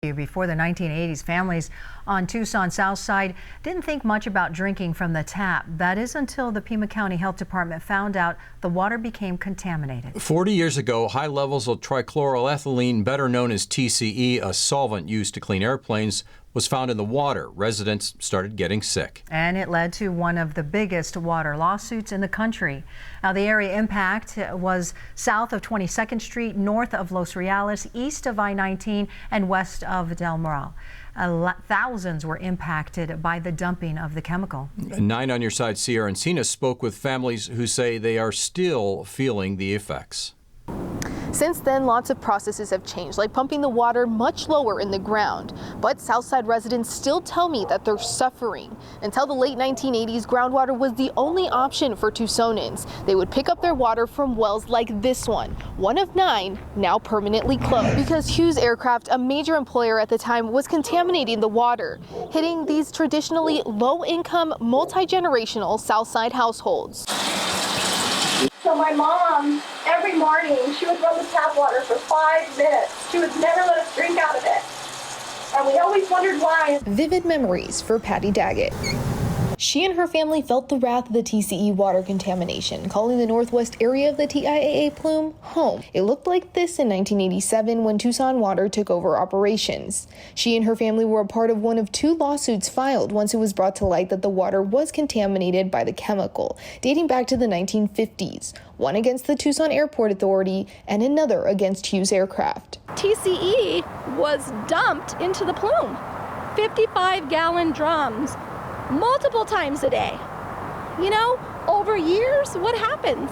Before the 1980s, families on Tucson's south side didn't think much about drinking from the tap. That is until the Pima County Health Department found out the water became contaminated. 40 years ago, high levels of trichloroethylene, better known as TCE, a solvent used to clean airplanes, was found in the water. Residents started getting sick. And it led to one of the biggest water lawsuits in the country. Now, the area impact was south of 22nd Street, north of Los Reales, east of I-19, and west of Del Moral. Thousands were impacted by the dumping of the chemical. 9 on Your Side Sierra Encina spoke with families who say they are still feeling the effects. Since then, lots of processes have changed, like pumping the water much lower in the ground. But Southside residents still tell me that they're suffering. Until the late 1980s, groundwater was the only option for Tucsonans. They would pick up their water from wells like this one of 9, now permanently closed. Because Hughes Aircraft, a major employer at the time, was contaminating the water, hitting these traditionally low-income, multi-generational Southside households. So my mom, every morning, she would run the tap water for 5 minutes. She would never let us drink out of it. And we always wondered why. Vivid memories for Pattie Daggett. She and her family felt the wrath of the TCE water contamination, calling the northwest area of the TIAA plume home. It looked like this in 1987 when Tucson Water took over operations. She and her family were a part of one of 2 lawsuits filed once it was brought to light that the water was contaminated by the chemical, dating back to the 1950s. One against the Tucson Airport Authority and another against Hughes Aircraft. TCE was dumped into the plume. 55-gallon drums. Multiple times a day. You know, over years, what happens?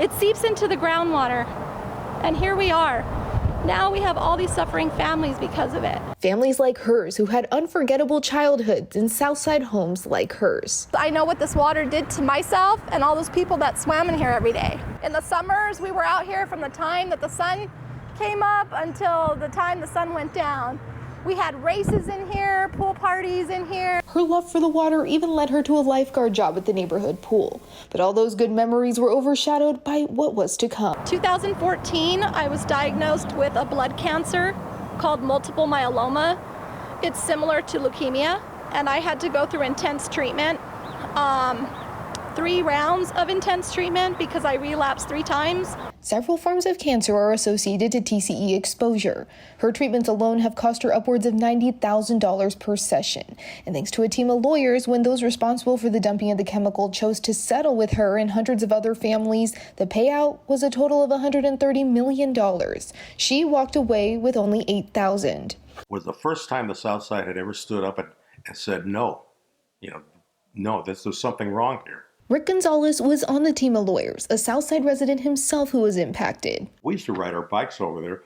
It seeps into the groundwater. And here we are. Now we have all these suffering families because of it. Families like hers who had unforgettable childhoods in Southside homes like hers. I know what this water did to myself and all those people that swam in here every day. In the summers, we were out here from the time that the sun came up until the time the sun went down. We had races in here, pool parties in here. Her love for the water even led her to a lifeguard job at the neighborhood pool. But all those good memories were overshadowed by what was to come. 2014, I was diagnosed with a blood cancer called multiple myeloma. It's similar to leukemia, and I had to go through intense treatment. 3 rounds of intense treatment because I relapsed 3 times. Several forms of cancer are associated to TCE exposure. Her treatments alone have cost her upwards of $90,000 per session. And thanks to a team of lawyers, when those responsible for the dumping of the chemical chose to settle with her and hundreds of other families, the payout was a total of $130 million. She walked away with only $8,000. It was the first time the South Side had ever stood up and said, no, no, there's something wrong here. Rick Gonzalez was on the team of lawyers, a Southside resident himself who was impacted. We used to ride our bikes over there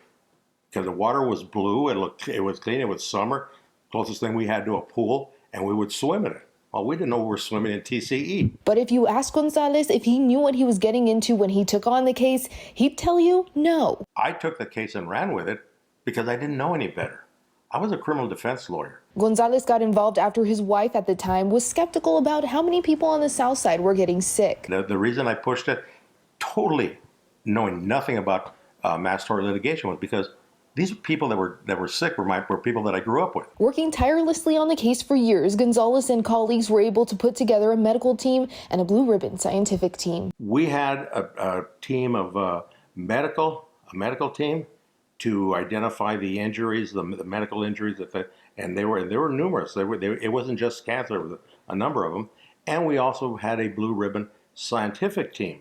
because the water was blue, it was clean, it was summer, closest thing we had to a pool, and we would swim in it. Well, we didn't know we were swimming in TCE. But if you ask Gonzalez if he knew what he was getting into when he took on the case, he'd tell you no. I took the case and ran with it because I didn't know any better. I was a criminal defense lawyer. Gonzalez got involved after his wife at the time was skeptical about how many people on the South Side were getting sick. The reason I pushed it, totally knowing nothing about mass tort litigation, was because these people that were sick were people that I grew up with. Working tirelessly on the case for years, Gonzalez and colleagues were able to put together a medical team and a blue ribbon scientific team. We had a team of a medical team to identify the injuries, the medical injuries, and they were numerous. It wasn't just cancer; it was a number of them. And we also had a blue ribbon scientific team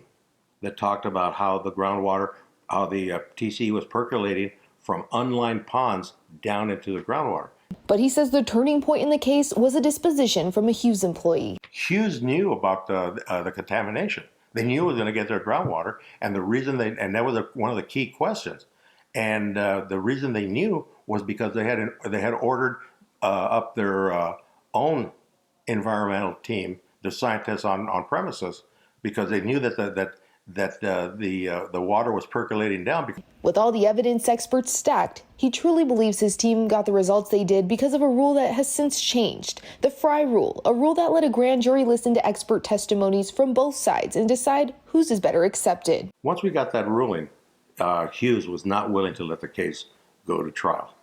that talked about how the groundwater, how the TCE was percolating from unlined ponds down into the groundwater. But he says the turning point in the case was a disposition from a Hughes employee. Hughes knew about the contamination. They knew it was going to get their groundwater, and the reason and that was one of the key questions. And the reason they knew was because they had ordered up their own environmental team, the scientists on premises, because they knew that the water was percolating down. With all the evidence experts stacked, he truly believes his team got the results they did because of a rule that has since changed. The Fry Rule, a rule that let a grand jury listen to expert testimonies from both sides and decide whose is better accepted. Once we got that ruling, Hughes was not willing to let the case go to trial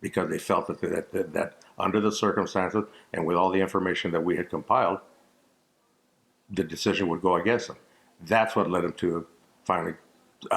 because they felt that under the circumstances and with all the information that we had compiled, the decision would go against them. That's what led them to finally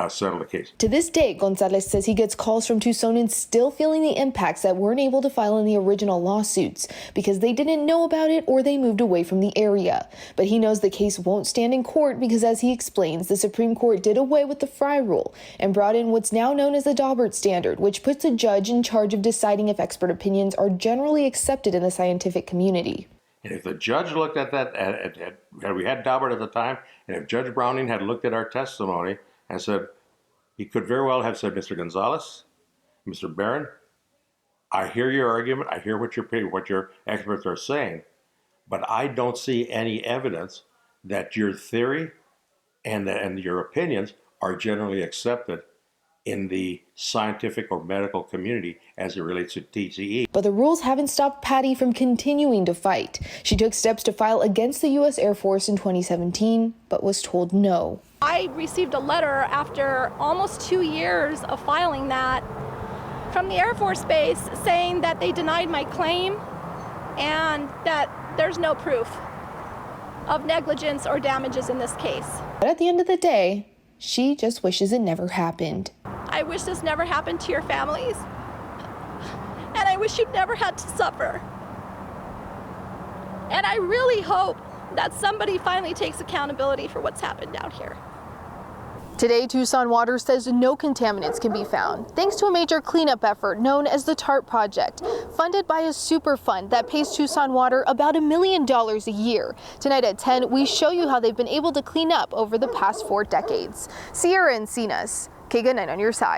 settle the case. To this day, Gonzales says he gets calls from Tucsonans still feeling the impacts that weren't able to file in the original lawsuits because they didn't know about it or they moved away from the area. But he knows the case won't stand in court because, as he explains, the Supreme Court did away with the Fry rule and brought in what's now known as the DAGGETT standard, which puts a judge in charge of deciding if expert opinions are generally accepted in the scientific community. And if the judge looked at that, we had DAGGETT at the time, and if Judge Browning had looked at our testimony and said, he could very well have said, Mr. Gonzales, Mr. Barron, I hear your argument, I hear what your experts are saying, but I don't see any evidence that your theory and your opinions are generally accepted in the scientific or medical community as it relates to TCE. But the rules haven't stopped Pattie from continuing to fight. She took steps to file against the U.S. Air Force in 2017, but was told no. I received a letter after almost 2 years of filing that from the Air Force Base saying that they denied my claim and that there's no proof of negligence or damages in this case. But at the end of the day, she just wishes it never happened. I wish this never happened to your families, and I wish you'd never had to suffer. And I really hope that somebody finally takes accountability for what's happened out here. Today, Tucson Water says no contaminants can be found, thanks to a major cleanup effort known as the TARP Project, funded by a super fund that pays Tucson Water about $1 million a year. Tonight at 10, we show you how they've been able to clean up over the past 4 decades. Sierra Encinas, KGUN 9 on your side.